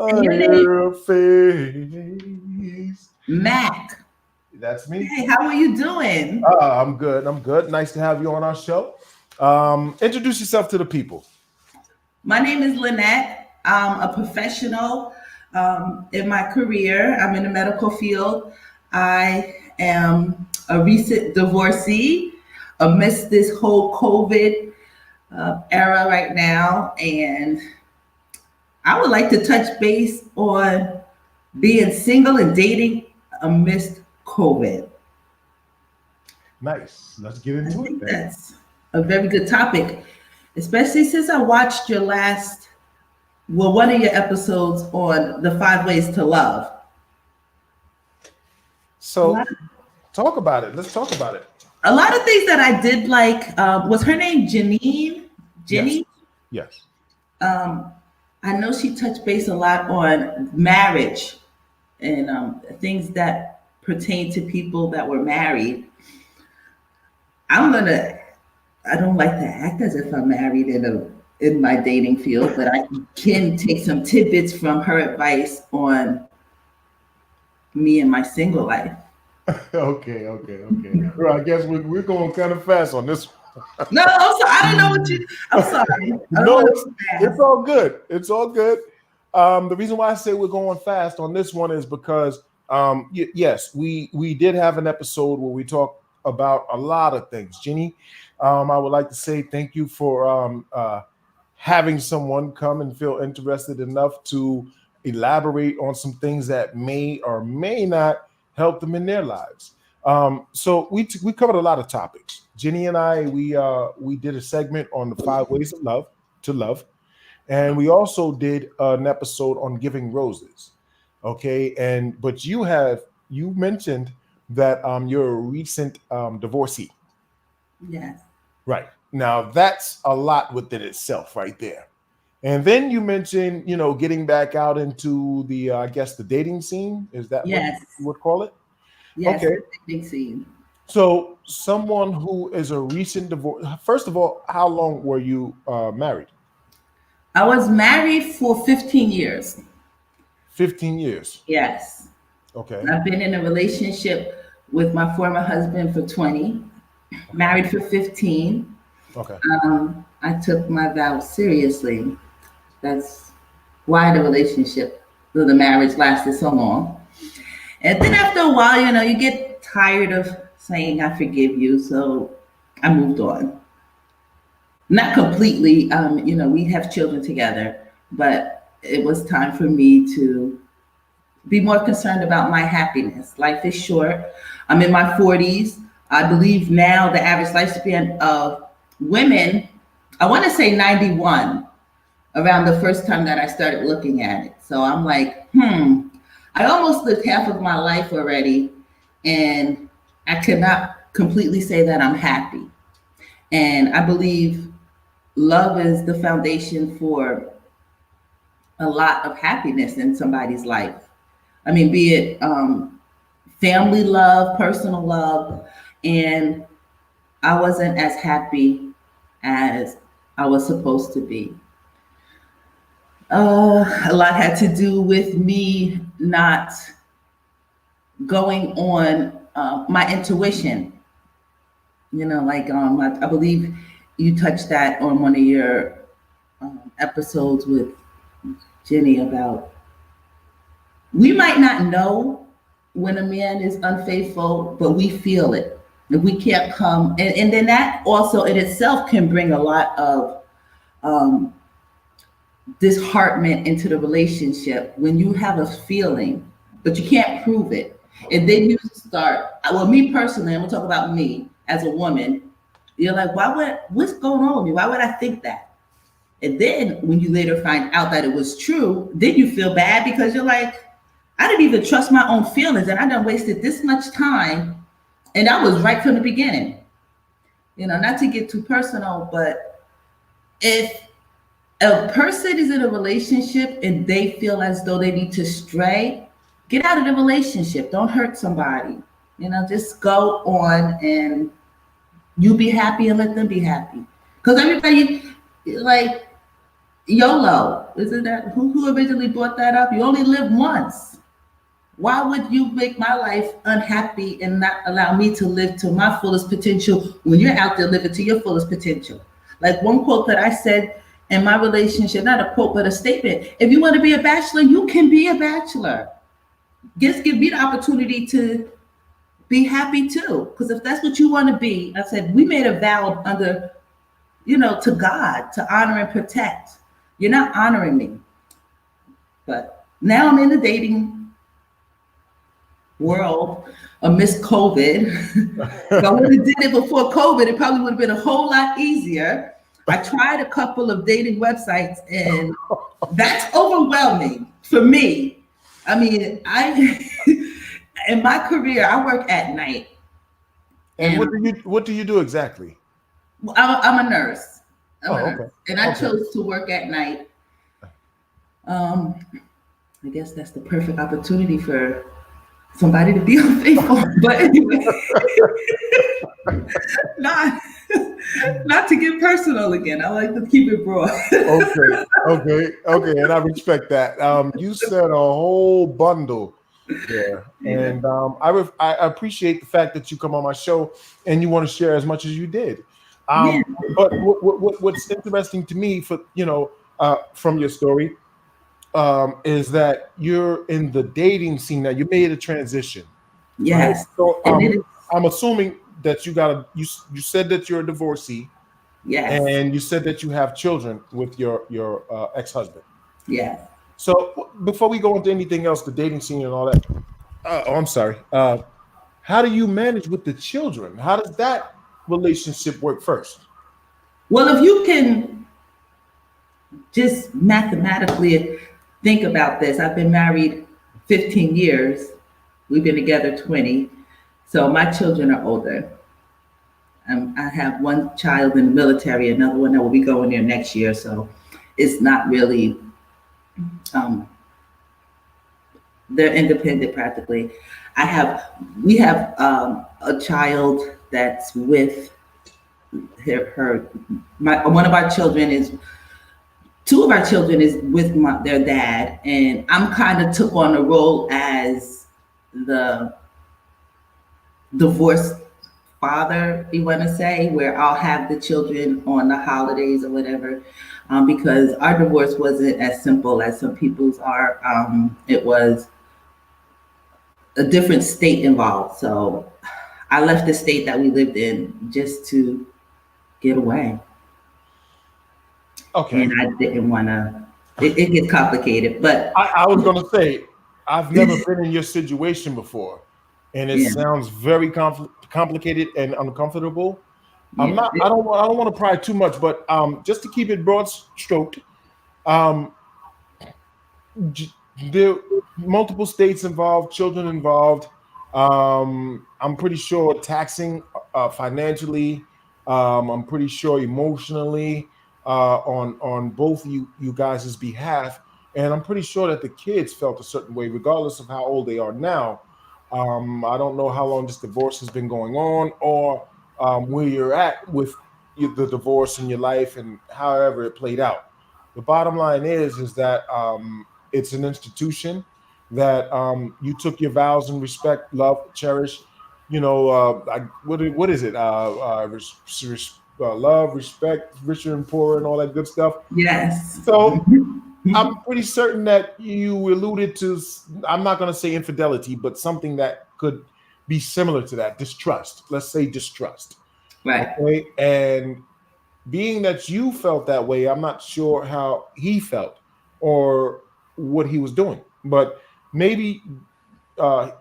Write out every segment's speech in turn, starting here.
And your name? Face. Mac. That's me. Hey, how are you doing? I'm good. I'm good. Nice to have you on our show. Introduce yourself to the people. My name is Lynette. I'm a professional in my career. I'm in the medical field. I am a recent divorcee amidst this whole COVID era right now. And I would like to touch base on being single and dating amidst COVID. Nice. Let's get I into it think then. that's a very good topic, especially since I watched one of your episodes on the 5 ways to love. A So lot, talk about it. Let's talk about it. a lot of things that I did like. Was her name Janine? Yes. Jenny? Yes. Um, I know she touched base a lot on marriage and things that pertain to people that were married. I'm gonna. I don't like to act as if I'm married in my dating field, but I can take some tidbits from her advice on me and my single life. Okay. Well, I guess we're going kind of fast on this No, I'm sorry. I don't know what one. you. I'm sorry. I don't No, want it's, to it's fast. all good. It's all good. The reason why I say we're going fast on this one is because yes, we did have an episode where we talked about a lot of things. Jenny, I would like to say thank you for having someone come and feel interested enough to elaborate on some things that may or may not help them in their lives. So we covered a lot of topics. Jenny and I we did a segment on the 5 ways of love to love, and we also did an episode on giving roses. Okay, and but you mentioned that you're a recent divorcee. Yes. Right. Now that's a lot within itself right there. And then you mentioned, getting back out into the, I guess, the dating scene. Is that what Yes. you would call it? Yes. Okay. The dating scene. So someone who is a recent divorce. First of all, how long were you married? I was married for 15 years. 15 years. Yes. Okay. And I've been in a relationship with my former husband for 20, Okay. married for 15. Okay. I took my vows seriously. That's why the marriage lasted so long. And then after a while, you get tired of saying I forgive you, so I moved on. Not completely. We have children together, but it was time for me to be more concerned about my happiness. Life is short. I'm in my 40s. I believe now the average lifespan of women, I want to say 91, around the first time that I started looking at it. So I'm like, I almost lived half of my life already, and I cannot completely say that I'm happy. And I believe love is the foundation for a lot of happiness in somebody's life. I mean, be it family love, personal love, and I wasn't as happy as I was supposed to be. A lot had to do with me not going on my intuition. I believe you touched that on one of your episodes with Jenny about we might not know when a man is unfaithful, but we feel it. If we can't come, and then that also in itself can bring a lot of um, disheartenment into the relationship when you have a feeling, but you can't prove it. And then you start, well, me personally, I'm gonna talk about me as a woman. You're like, what's going on with me? Why would I think that? And then when you later find out that it was true, then you feel bad because you're like, I didn't even trust my own feelings and I done wasted this much time. And that was right from the beginning. Not to get too personal, but if a person is in a relationship and they feel as though they need to stray, get out of the relationship. Don't hurt somebody. Just go on and you be happy and let them be happy. Because everybody, like, YOLO. Isn't that who originally brought that up? You only live once. Why would you make my life unhappy and not allow me to live to my fullest potential when you're out there living to your fullest potential? Like one quote that I said in my relationship, not a quote, but a statement. If you want to be a bachelor, you can be a bachelor. Just give me the opportunity to be happy too. Because if that's what you want to be, I said, we made a vow under, to God to honor and protect. You're not honoring me. But now I'm in the dating world amidst COVID. If I would have did it before COVID, it probably would have been a whole lot easier. I tried a couple of dating websites, and that's overwhelming for me. I mean, I in my career, I work at night, And and what do you do exactly? I'm a nurse. I'm Oh, a nurse, okay. and I Okay. chose to work at night. Um, I guess that's the perfect opportunity for somebody to be unfaithful. But anyway, not not to get personal again. I like to keep it broad. Okay. Okay. Okay. And I respect that. You said a whole bundle there, Yeah. and I appreciate the fact that you come on my show and you want to share as much as you did. Yeah. But what's interesting to me, for from your story, is that you're in the dating scene now. You made a transition, right? Yes. So And it is I'm assuming that you said that you're a divorcee, yes. and you said that you have children with your ex-husband. Yes. So before we go into anything else, the dating scene and all that. Oh, I'm sorry. How do you manage with the children? How does that relationship work first? Well, if you can just mathematically think about this, I've been married 15 years. We've been together 20. So my children are older. I have one child in the military, another one that will be going there next year. So it's not really, um, they're independent practically. We have a child that's with one of our children is, two of our children is with their dad. And I'm kind of took on the role as the divorced father, you want to say, where I'll have the children on the holidays or whatever, because our divorce wasn't as simple as some people's are. It was a different state involved. So I left the state that we lived in just to get away. Okay. And I didn't want to, it gets complicated, but I was going to say, I've never been in your situation before, and it yeah, sounds very complicated and uncomfortable. I'm yeah, not. I don't want to pry too much, but just to keep it broad stroked, um, j- there multiple states involved, children involved. I'm pretty sure taxing financially. I'm pretty sure emotionally on both you guys' behalf, and I'm pretty sure that the kids felt a certain way, regardless of how old they are now. I don't know how long this divorce has been going on, or where you're at with the divorce in your life, and however it played out. The bottom line is that it's an institution that you took your vows and respect, love, cherish. What is it? Love, respect, richer and poorer, and all that good stuff. yes. So I'm pretty certain that you alluded to. I'm not going to say infidelity, but something that could be similar to that. Distrust. Let's say distrust. Right. Okay, and being that you felt that way, I'm not sure how he felt or what he was doing, but maybe uh,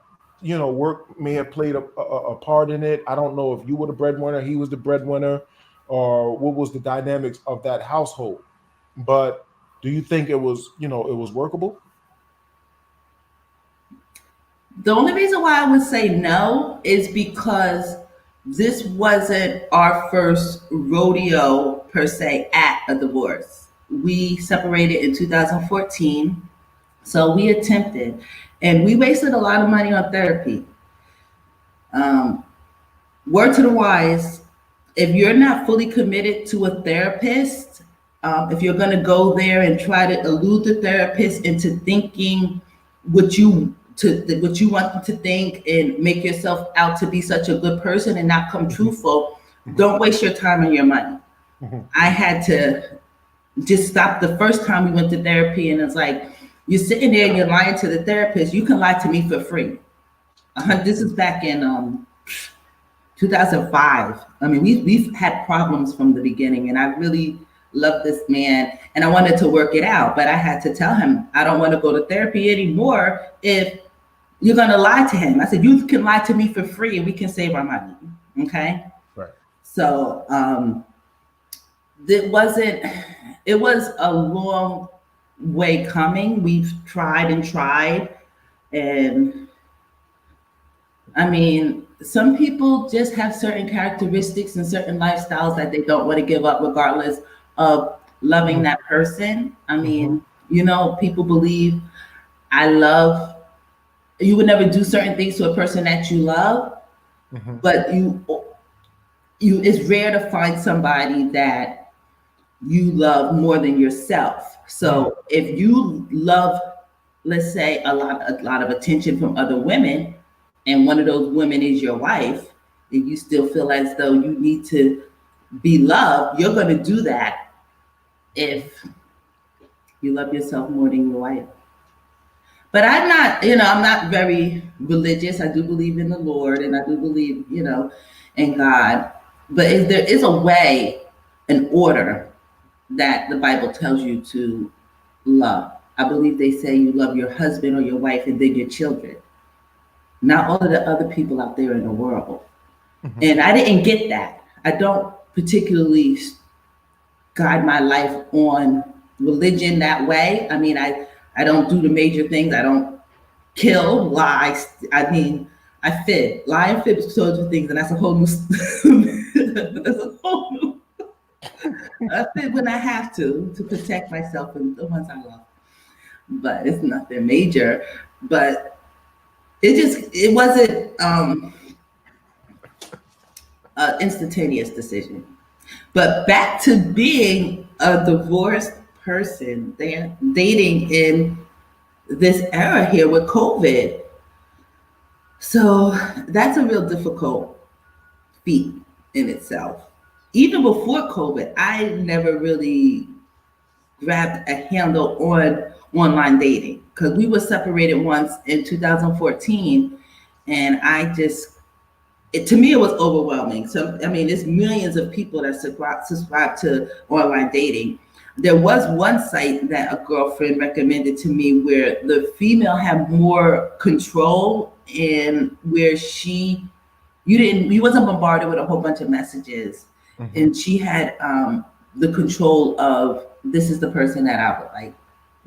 work may have played a part in it. I don't know if you were the breadwinner, he was the breadwinner, or what was the dynamics of that household. But do you think it was workable? The only reason why I would say no is because this wasn't our first rodeo per se at a divorce. We separated in 2014, so we attempted, and we wasted a lot of money on therapy. Um, Word to the wise, if you're not fully committed to a therapist, if you're going to go there and try to elude the therapist into thinking what you want them to think and make yourself out to be such a good person and not come truthful, don't waste your time and your money. I had to just stop the first time we went to therapy, and it's like, you're sitting there and you're lying to the therapist. You can lie to me for free. This is back in 2005. I mean, we've had problems from the beginning, and I really love this man, and I wanted to work it out, but I had to tell him I don't want to go to therapy anymore if you're going to lie to him. I said, you can lie to me for free and we can save our money. Okay. Right. So it was a long way coming. We've tried and tried. And I mean, some people just have certain characteristics and certain lifestyles that they don't want to give up regardless of loving that person. I mean, people believe you would never do certain things to a person that you love, but it's rare to find somebody that you love more than yourself. So if you love, let's say, a lot of attention from other women, and one of those women is your wife, and you still feel as though you need to be loved, you're going to do that if you love yourself more than your wife. But I'm not very religious. I do believe in the Lord, and I do believe, in God. But there is a way, an order that the Bible tells you to love. I believe they say you love your husband or your wife and then your children, not all of the other people out there in the world. And I didn't get that. I don't particularly guide my life on religion that way. I mean, I don't do the major things. I don't kill, lie. I mean, I fib. Lie and fib is two things, and that's a whole new. That's a whole new. I fib when I have to protect myself and the ones I love. But it's nothing major. But it wasn't an instantaneous decision. But back to being a divorced person, they're dating in this era here with COVID. So that's a real difficult feat in itself. Even before COVID, I never really grabbed a handle on online dating because we were separated once in 2014, and to me, it was overwhelming. So, I mean, there's millions of people that subscribe to online dating. There was one site that a girlfriend recommended to me where the female had more control and where you wasn't bombarded with a whole bunch of messages. And she had the control of, this is the person that I would like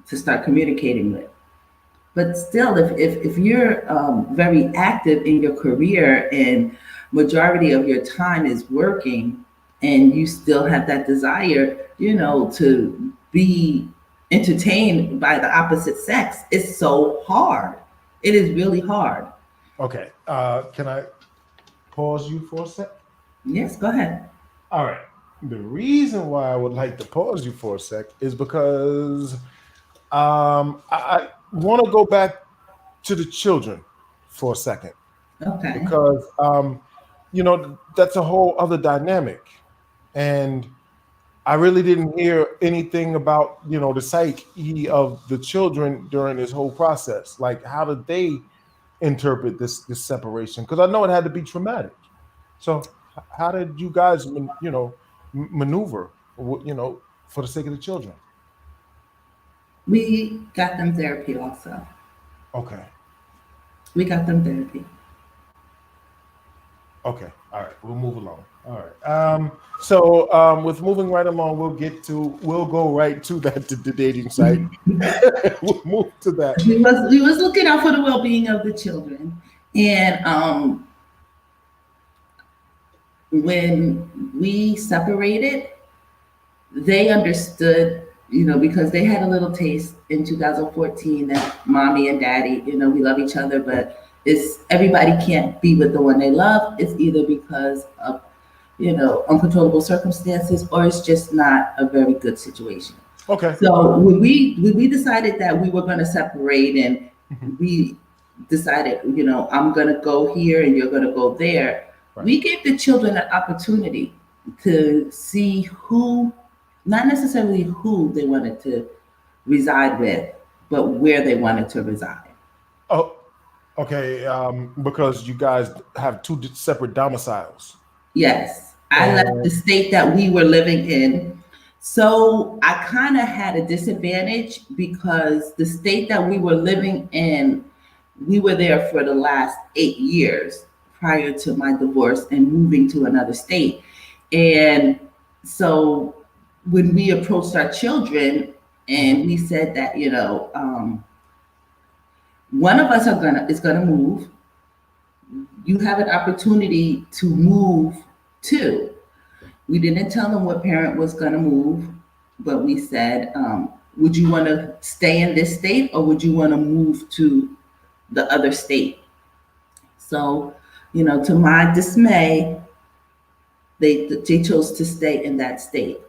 to start communicating with. But still, if you're very active in your career and majority of your time is working, and you still have that desire, to be entertained by the opposite sex, it's so hard. It is really hard. Okay. Can I pause you for a sec? Yes, go ahead. All right. The reason why I would like to pause you for a sec is because I want to go back to the children for a second. Okay. Because, that's a whole other dynamic. And I really didn't hear anything about, the psyche of the children during this whole process. Like, how did they interpret this separation? Because I know it had to be traumatic. So how did you guys, maneuver, for the sake of the children? We got them therapy also. Okay. We got them therapy. Okay. All right. We'll move along. All right. So with moving right along, we'll go right to the dating site. We'll move to that. We was looking out for the well-being of the children. And when we separated, they understood, because they had a little taste in 2014 that mommy and daddy, we love each other, but everybody can't be with the one they love. It's either because of uncontrollable circumstances, or it's just not a very good situation. Okay. So when we decided that we were going to separate, and Mhm. we decided, I'm going to go here and you're going to go there, Right. we gave the children an opportunity to see who, not necessarily who they wanted to reside with, but where they wanted to reside. Oh, okay. Because you guys have two separate domiciles. Yes, I left the And state that we were living in. So I kind of had a disadvantage because the state that we were living in, we were there for the last 8 years prior to my divorce and moving to another state. And so when we approached our children Mhm. and we said that, one of us is gonna move, you have an opportunity to move too. We didn't tell them what parent was going to move, but we said, would you want to stay in this state or would you want to move to the other state? So, to my dismay, they chose to stay in that state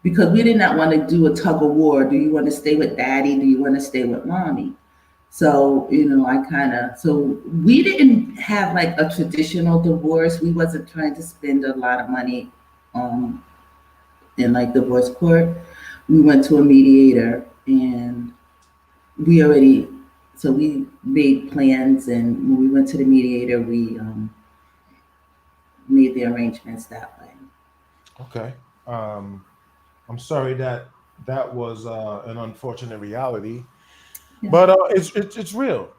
because we did not want to do a tug of war. Do you want to stay with daddy? Do you want to stay with mommy? So, so we didn't have like a traditional divorce. We wasn't trying to spend a lot of money um, in like divorce court. We went to a mediator and we already, so we made plans, and when we went to the mediator, we made the arrangements that way. Okay. Um, I'm sorry that that was an unfortunate reality, Yeah. but it's real.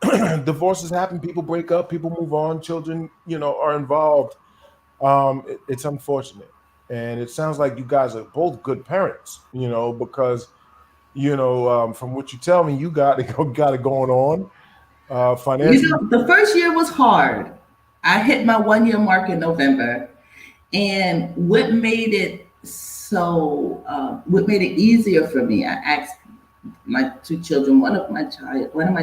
Divorces happen. People break up. People move on. Children, are involved. It's unfortunate, and it sounds like you guys are both good parents. Because from what you tell me, you got it got it going on financially. The first year was hard. I hit my 1 year mark in November. And what made it easier for me, I asked my two children. One of my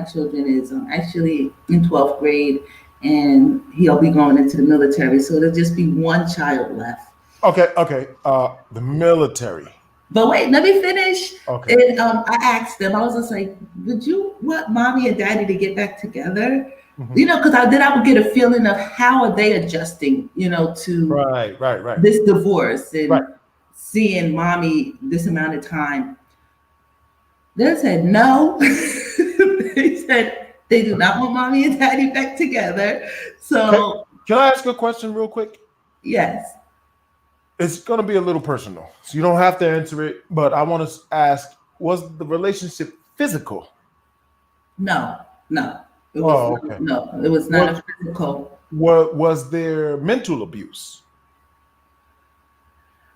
children is actually in 12th grade, and he'll be going into the military. So there'll just be one child left. Okay, okay. The military. But wait, let me finish. Okay. And I asked them. I was just like, "Would you want mommy and daddy to get back together?" Mhm. Because I would get a feeling of how are they adjusting, to Right, right, right, this divorce right. and seeing mommy this amount of time. They said no. They said they do not want mommy and daddy back together. Can, So can I ask a question real quick? yes, It's going to be a little personal, so you don't have to answer it. But I want to ask: was the relationship physical? no, no, Oh, okay. it was not Was a physical. was there mental abuse?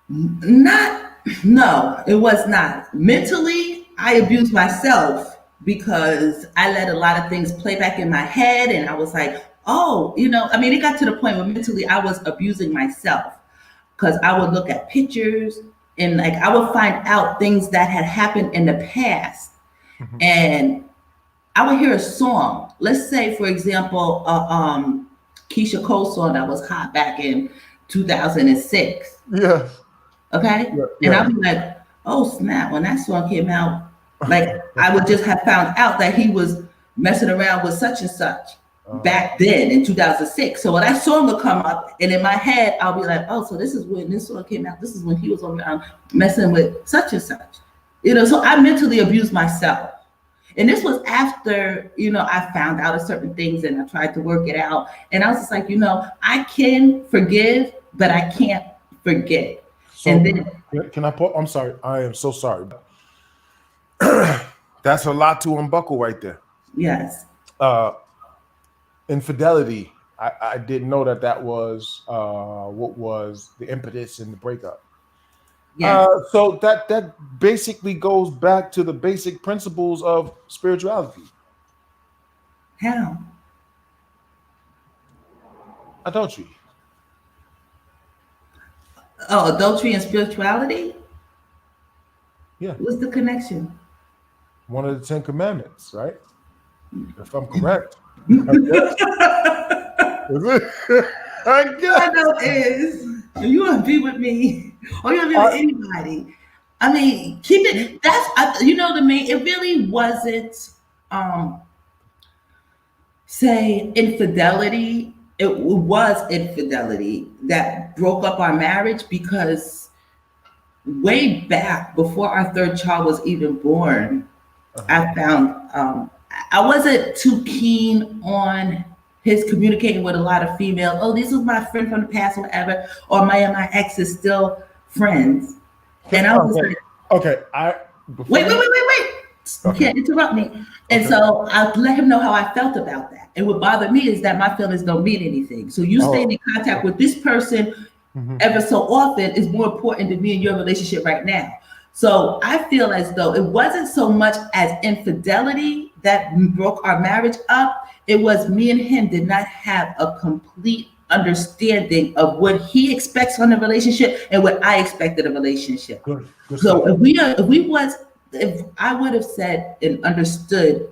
Not, no, it was not. Mentally, I abused myself because I let a lot of things play back in my head. And I was like, oh, it got to the point where mentally I was abusing myself because I would look at pictures and like I would find out things that had happened in the past. Mhm. And I would hear a song. Let's say, for example, Keisha Cole song that was hot back in 2006. Yes. Okay. Yeah. And I'll Yes. be like, oh snap, when that song came out, like I would just have found out that he was messing around with such and such Uh, back then in 2006. So when that song would come up, and in my head, I'll be like, oh, so this is when this song came out. This is when he was around messing with such and such. So I mentally abused myself. And this was after, I found out of certain things and I tried to work it out. And I was just like, I can forgive, but I can't forget. And so then, can I put? I'm sorry. I am so sorry. That's a lot to unbuckle right there. yes, Uh, Infidelity. I didn't know that was what was the impetus in the breakup. yes. So that basically goes back to the basic principles of spirituality. How? Adultery. Oh, adultery and spirituality? Yeah, What's the connection? one of the Ten Commandments, right? If I'm correct, I guess. Is it? I I guess. know it is. If you want to be with me, or you want to be I, with anybody, I mean, keep it. You know what I mean. It really wasn't. Um, Say infidelity. It was infidelity that broke up our marriage because way back before our third child was even born, uh-huh. I found I wasn't too keen on his communicating with a lot of females. Oh, this was my friend from the past, or whatever, or my ex is still friends. And I was just Okay. like, Okay. wait, Before wait, you. wait, wait, wait. You Okay. can't interrupt me. And Okay. so I let him know how I felt about that. And what bothered me is that my feelings don't mean anything. So you staying Oh. in contact with this person Mhm. ever so often is more important to me and your relationship right now. So I feel as though it wasn't so much as infidelity that broke our marriage up. It was me and him did not have a complete understanding of what he expects from the relationship and what I expected of a relationship. Good. Good So stuff. if I would have said and understood,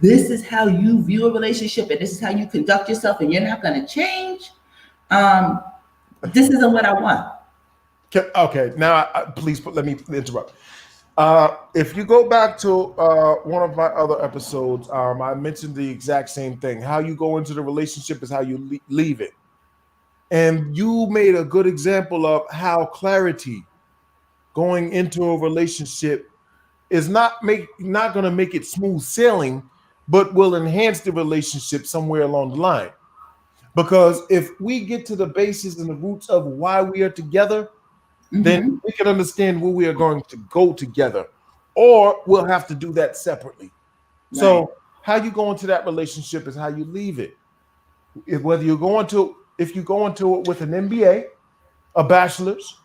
this is how you view a relationship and this is how you conduct yourself, and you're not going to change. Um, this isn't what I want. Okay. Now, please let me interrupt. If you go back to one of my other episodes, I mentioned the exact same thing. How you go into the relationship is how you leave it. And you made a good example of how clarity going into a relationship is not going to make it smooth sailing, but will enhance the relationship somewhere along the line. Because if we get to the basis and the roots of why we are together, then Hmm. we can understand where we are going to go together, or we'll have to do that separately. Right. So how you go into that relationship is how you leave it. Whether you go into if you go into it with an MBA, a bachelor's,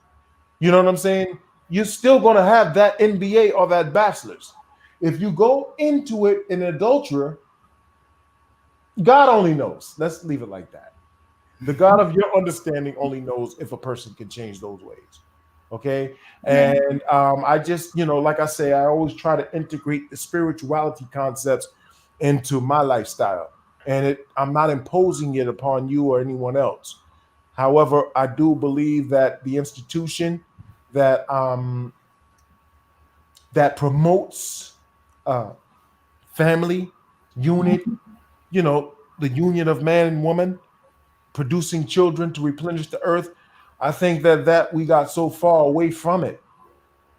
you know what I'm saying? You're still going to have that MBA or that bachelor's. If you go into it an adulterer, God only knows. Let's leave it like that. The God of your understanding only knows if a person can change those ways. Okay. Right. And I just, like I say, I always try to integrate the spirituality concepts into my lifestyle. And I'm not imposing it upon you or anyone else. However, I do believe that the institution that that promotes uh, family unit, the union of man and woman, producing children to replenish the earth. I think that we got so far away from it,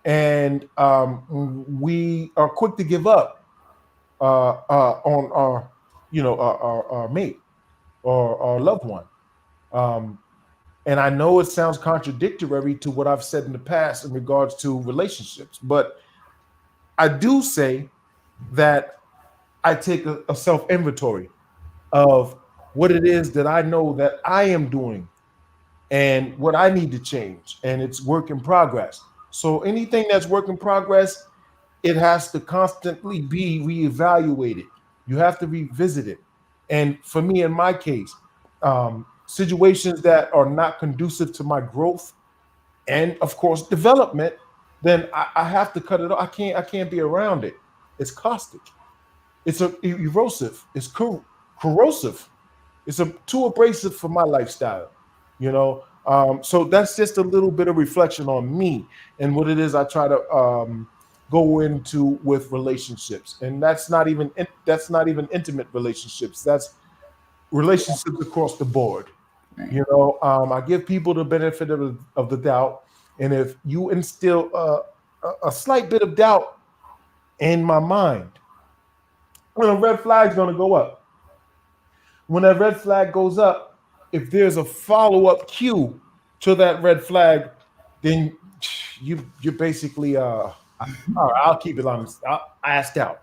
and we are quick to give up on our mate or our loved one. Um, and I know it sounds contradictory to what I've said in the past in regards to relationships, but I do say that I take a self inventory of what it is that I know that I am doing and what I need to change. And it's work in progress. So anything that's work in progress, it has to constantly be reevaluated. You have to revisit it. And for me, in my case, situations that are not conducive to my growth and, of course, development, then I have to cut it off. I can't be around it. It's caustic. It's erosive. It's corrosive. It's too abrasive for my lifestyle, So that's just a little bit of reflection on me and what it is I try to go into with relationships, and that's not even intimate relationships. That's relationships across the board. Right. I give people the benefit of the doubt, and if you instill a slight bit of doubt in my mind, when a red flag's going to go up. When that red flag goes up, if there's a follow-up cue to that red flag, then you're basically all right, I'll keep it honest. I asked out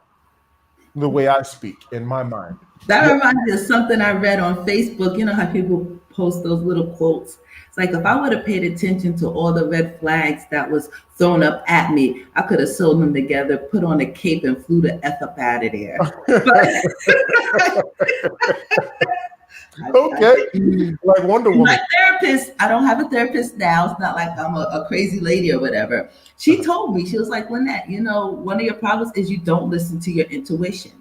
the way I speak in my mind. That Yeah. reminds me of something I read on Facebook. You know how people post those little quotes? It's like if I would have paid attention to all the red flags that was thrown up at me, I could have sewn them together, put on a cape, and flew the F up out of there. But Okay. Like Wonder my Woman. therapist, I don't have a therapist now. It's not like I'm a crazy lady or whatever. She told me, she was like, Lynette, one of your problems is you don't listen to your intuition.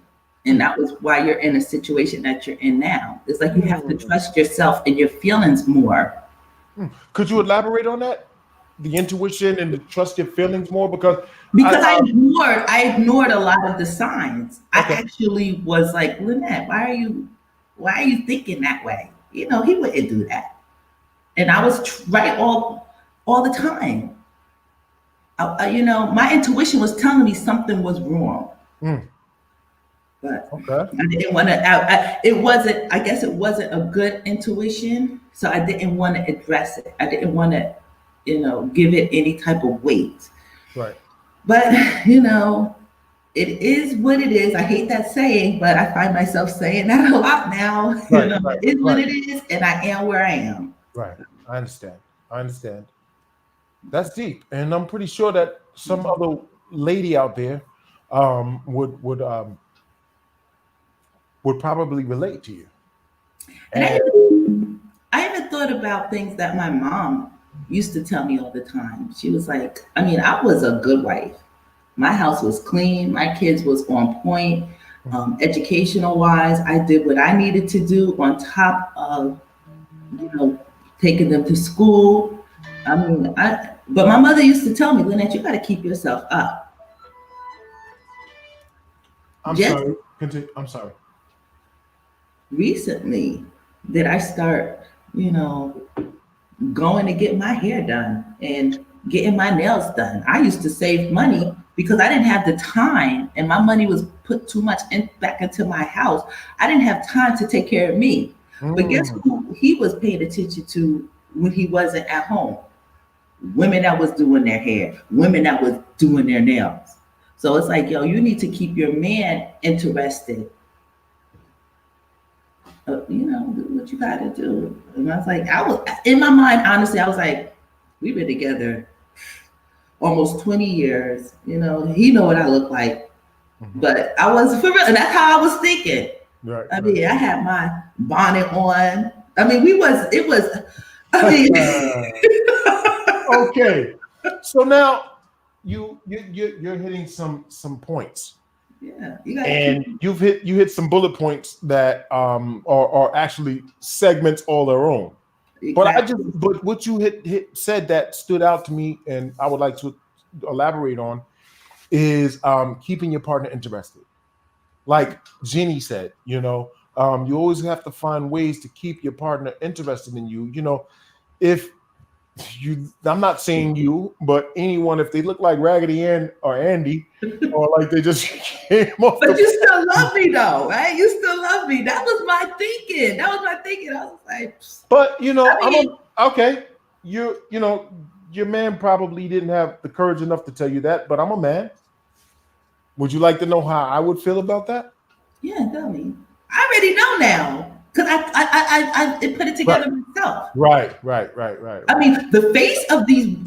And that was why you're in a situation that you're in now. It's like you have to Hmm. trust yourself and your feelings more. Could you elaborate on that? The intuition and the trust your feelings more because Because I ignored a lot of the signs. I okay. actually was like, Lynette, why are you thinking that way? He wouldn't do that. And I was right all the time. My intuition was telling me something was wrong, Mm, but okay. I didn't want to. It wasn't. I guess it wasn't a good intuition, so I didn't want to address it. I didn't want to, give it any type of weight. Right. But it is what it is. I hate that saying, but I find myself saying that a lot now. Right. Right. It is what Right. it is, and I am where I am. Right. I understand. I understand. That's deep, and I'm pretty sure that some other lady out there would probably relate to you. And And I even thought about things that my mom used to tell me all the time. She was like, I mean, I was a good wife. My house was clean. My kids was on point. Educational wise, I did what I needed to do on top of, you know, taking them to school. But my mother used to tell me, Lynette, you got to keep yourself up. I'm Just sorry. Continue. I'm sorry. recently did I start, you know, going to get my hair done and getting my nails done. I used to save money because I didn't have the time, and my money was put too much back into my house. I didn't have time to take care of me. But guess Mm, who he was paying attention to when he wasn't at home? Women that was doing their hair, women that was doing their nails. So it's like, yo, you need to keep your man interested. Do what you got to do. And I was like, I was in my mind, honestly, I was like, we've been together almost 20 years. He know what I look like, mhm. but I was for real. And that's how I was thinking. Right. I Right. mean, I had my bonnet on. I mean, I mean, Okay. So now you're hitting some points, yeah, you got to keep, and you hit some bullet points that are actually segments all their own. exactly. But what you hit said that stood out to me, and I would like to elaborate on is keeping your partner interested. Like Jenny said, you always have to find ways to keep your partner interested in you. If I'm not saying you, but anyone, if they look like Raggedy Ann or Andy, or like they just came off But the. you still love me though, right? You still love me. That was my thinking. I was like, But I mean, okay. Your man probably didn't have the courage enough to tell you that, but I'm a man. Would you like to know how I would feel about that? yeah, tell me. I already know now because I put it Right, together myself. right, right, right, right, I right, mean, the face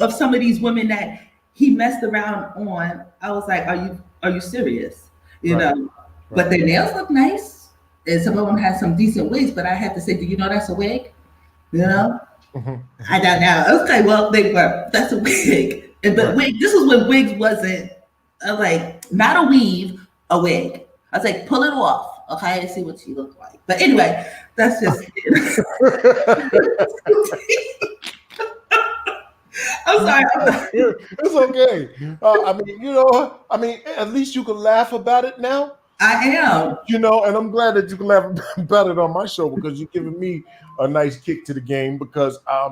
of some of these women that he messed around on, I was like, are you serious? You right, know, but right. their nails look nice, and some of them had some decent wigs. But I had to say, do you know that's a wig? You Mhm, know, mhm, I mhm. don't know. Okay, well, they were. That's a wig. But Right. wig. This was when wigs wasn't. I was like, not a weave, a wig. I was like, pull it off, okay, and see what you look like. But anyway, that's just. I'm sorry. It's okay. At least you can laugh about it now. I am. And I'm glad that you can laugh about it on my show because you're giving me a nice kick to the game because I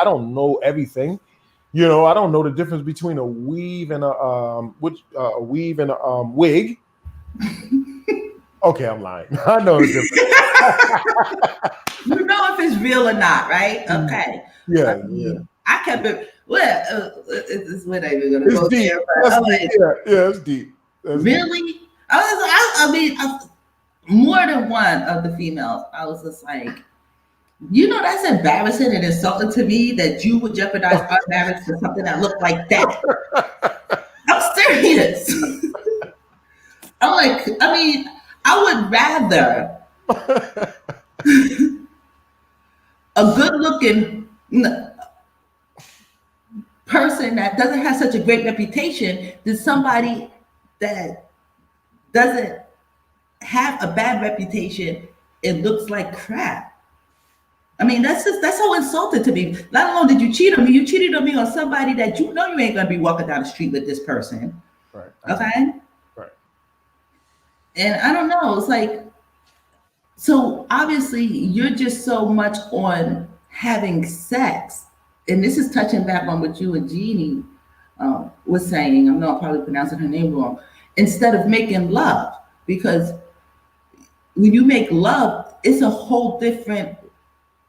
don't know everything. I don't know the difference between a weave and a weave and a wig. Okay, I'm lying. I know the difference. You know if it's real or not, right? Okay. I Yeah, yeah. mean, I kept it. Well, we're not even gonna It's go deep. there. But That's I'm deep. like, Yeah, yeah, it's deep. That's deep. really? I mean, more than one of the females. I was just like, that's embarrassing and insulting to me that you would jeopardize our marriage for something that looked like that. I'm serious. I'm like, I mean, I would rather a good looking person that doesn't have such a great reputation than somebody that doesn't have a bad reputation. It looks like crap. I mean, that's so insulting to me. Not alone did you cheat on me, you cheated on me on somebody that you know you ain't gonna be walking down the street with this person. Right. Okay? Right. And I don't know, it's like, so obviously you're just so much on having sex. And this is touching back on what you and Jeannie was saying. I know I'm probably pronouncing her name wrong. Instead of making love, because when you make love, it's a whole different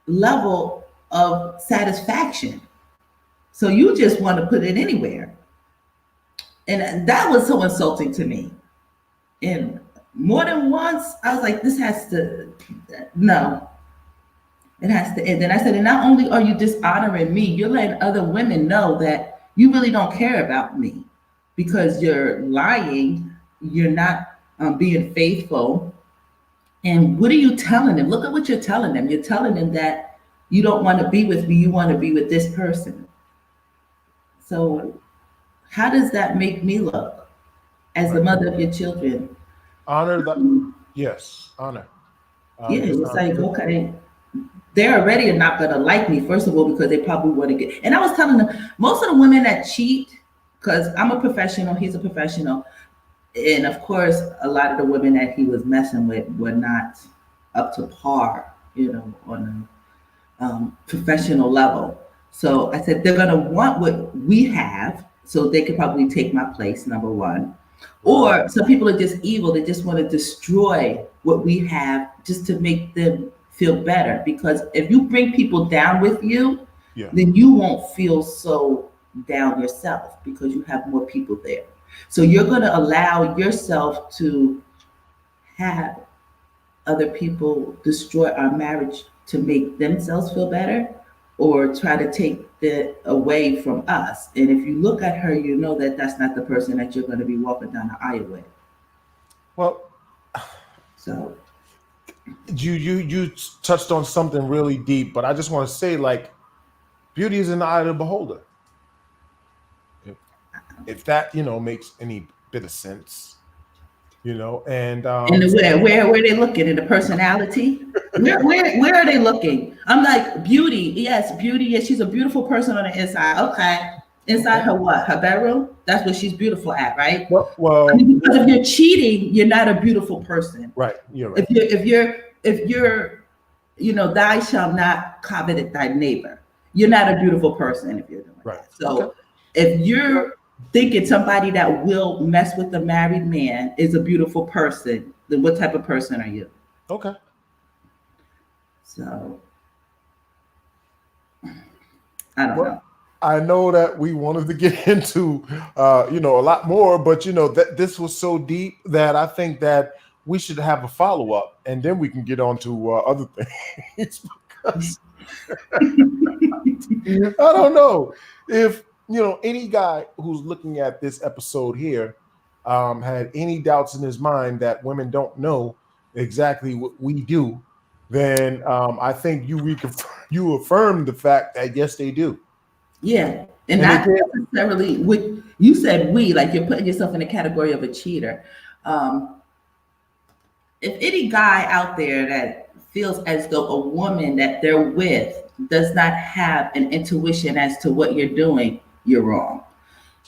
level of satisfaction. So you just want to put it anywhere. And that was so insulting to me. And more than once, I was like, this has to, no, it has to end. And I said, and not only are you dishonoring me, you're letting other women know that you really don't care about me because you're lying, you're not being faithful. And what are you telling them? Look at what you're telling them. You're telling them that you don't want to be with me, you want to be with this person. So, how does that make me look as the Right. mother of your children? Honor that. Yes, honor. Yeah, it's Dishonor. like, okay, they're already not going to like me, first of all, because they probably want to get. And I was telling them, most of the women that cheat, because I'm a professional, he's a professional. And of course, a lot of the women that he was messing with were not up to par, on professional level. So I said, they're going to want what we have, so they could probably take my place, number one. Or some people are just evil. They just want to destroy what we have just to make them feel better. Because if you bring people down with you, Yeah. then you won't feel so down yourself because you have more people there. So you're going to allow yourself to have other people destroy our marriage to make themselves feel better or try to take that away from us. And if you look at her, you know that that's not the person that you're going to be walking down the aisle with. Well, So, you touched on something really deep, but I just want to say, like, beauty is in the eye of the beholder. If that makes any bit of sense, and and where are they looking in the personality? Where are they looking? I'm like, beauty, yes, beauty, yes, she's a beautiful person on the inside. Okay. Inside okay. her what? Her bedroom? That's what she's beautiful at, right? I Well, mean, because if you're cheating, you're not a beautiful person. right. You're If right. you're, thou shalt not covet thy neighbor. You're not a beautiful person if you're doing Right. that. Okay. So if you're thinking somebody that will mess with a married man is a beautiful person, then what type of person are you? Okay. So I don't Well, know. I know that we wanted to get into a lot more, but that this was so deep that I think that we should have a follow up, and then we can get on to other things because I don't know if any guy who's looking at this episode here had any doubts in his mind that women don't know exactly what we do. Then I think you affirmed the fact that yes, they do, Yeah. And and they not did. necessarily what you said we, like you're putting yourself in the category of a cheater. Um, if any guy out there that feels as though a woman that they're with does not have an intuition as to what you're doing, you're wrong.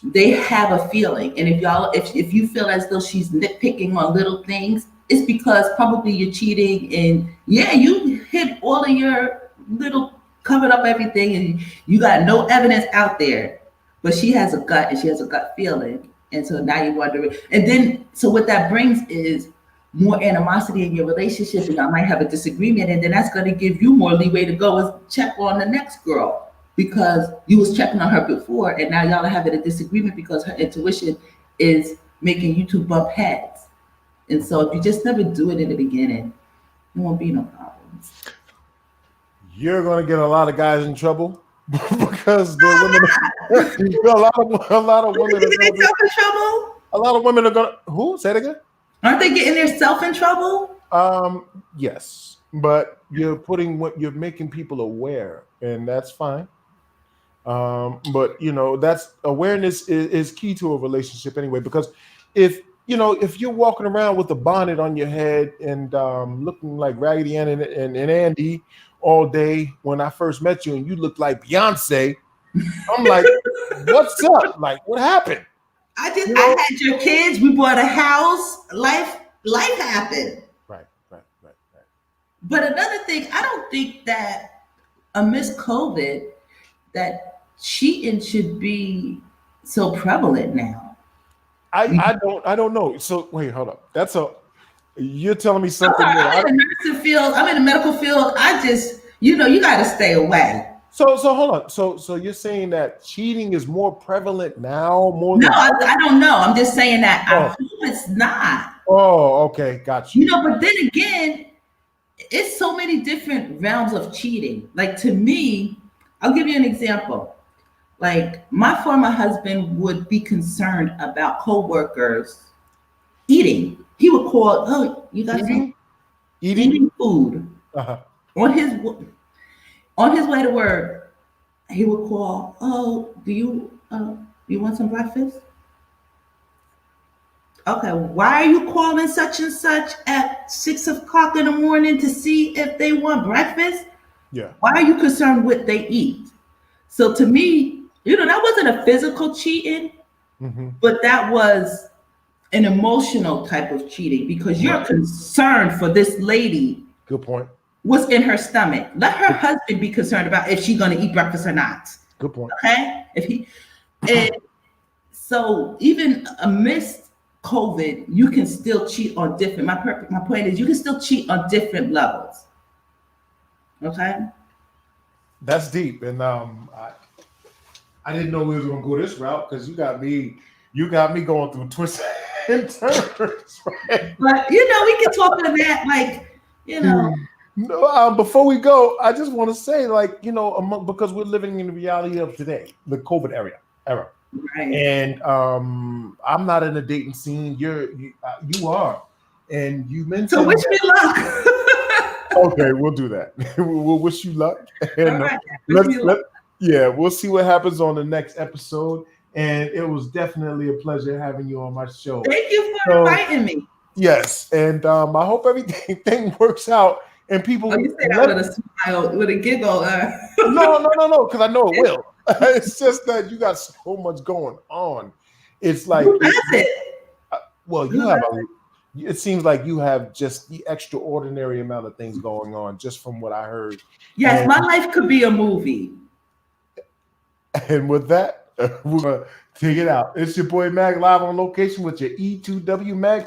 They have a feeling, and if you feel as though she's nitpicking on little things, it's because probably you're cheating, and yeah, you hit all of your little, covered up everything, and you got no evidence out there, but she has a gut, and she has a gut feeling, and so now you wonder, and then so what that brings is more animosity in your relationship, and y'all might have a disagreement, and then that's going to give you more leeway to go and check on the next girl because you was checking on her before, and now y'all are having a disagreement because her intuition is making you two bump heads. And so if you just never do it in the beginning, there won't be no problems. You're going to get a lot of guys in trouble because the women. A lot of Aren't women they are getting going to. themselves in trouble? A lot of women are going to. Who? Say it again. Aren't they getting themselves in trouble? Yes, but you're making people aware, and that's fine. But that's awareness is key to a relationship anyway, because if you're walking around with a bonnet on your head and looking like Raggedy Ann and Andy, all day when I first met you, and you looked like Beyonce. I'm like, what's up? Like, what happened? You I know? had your kids. We bought a house. Life happened. Right, right, right, right. But another thing, I don't think that amidst COVID, that cheating should be so prevalent now. I don't know. So wait, hold up. You're telling me I'm something sorry, that I'm in the nursing field. I'm in the medical field. I just, you got to stay away. so hold on. So you're saying that cheating is more prevalent now more No, than I don't know. I'm just saying that I oh, hope it's not. oh, okay, got you. But then again, it's so many different realms of cheating. Like to me, I'll give you an example. Like my former husband would be concerned about coworkers eating. He would call, "Oh, you got some Eating? eating food Uh-huh. on his way to work." He would call, "Oh, you want some breakfast?" Okay, why are you calling such and such at 6 o'clock in the morning to see if they want breakfast? Yeah. Why are you concerned what they eat? So to me, that wasn't a physical cheating, Mm-hmm. but that was an emotional type of cheating because you're Right. concerned for this lady, Good point. what's in her stomach. Let her husband be concerned about if she's going to eat breakfast or not. Good point. Okay? And so even amidst COVID, you can still cheat on different. My point is, you can still cheat on different levels. Okay. That's deep. And I didn't know we was gonna go this route because you got me going through twists and turns, right? But we can talk to that, like No, before we go, I just want to say, like, because we're living in the reality of today, the COVID era. Right. And I'm not in the dating scene. You are, and you mentioned. So wish me luck. Okay, we'll do that. We'll wish you luck, and All right. we'll see what happens on the next episode. And it was definitely a pleasure having you on my show. Thank you for inviting me. Yes, and I hope everything works out. And people, you say that with a smile, with a giggle. No, because I know it will. It's just that you got so much going on. It's like Who does it? Well, it seems like you have just the extraordinary amount of things going on, just from what I heard. Yes, my life could be a movie. And with that, we're gonna take it out. It's your boy Mag live on location with your E2W Mag.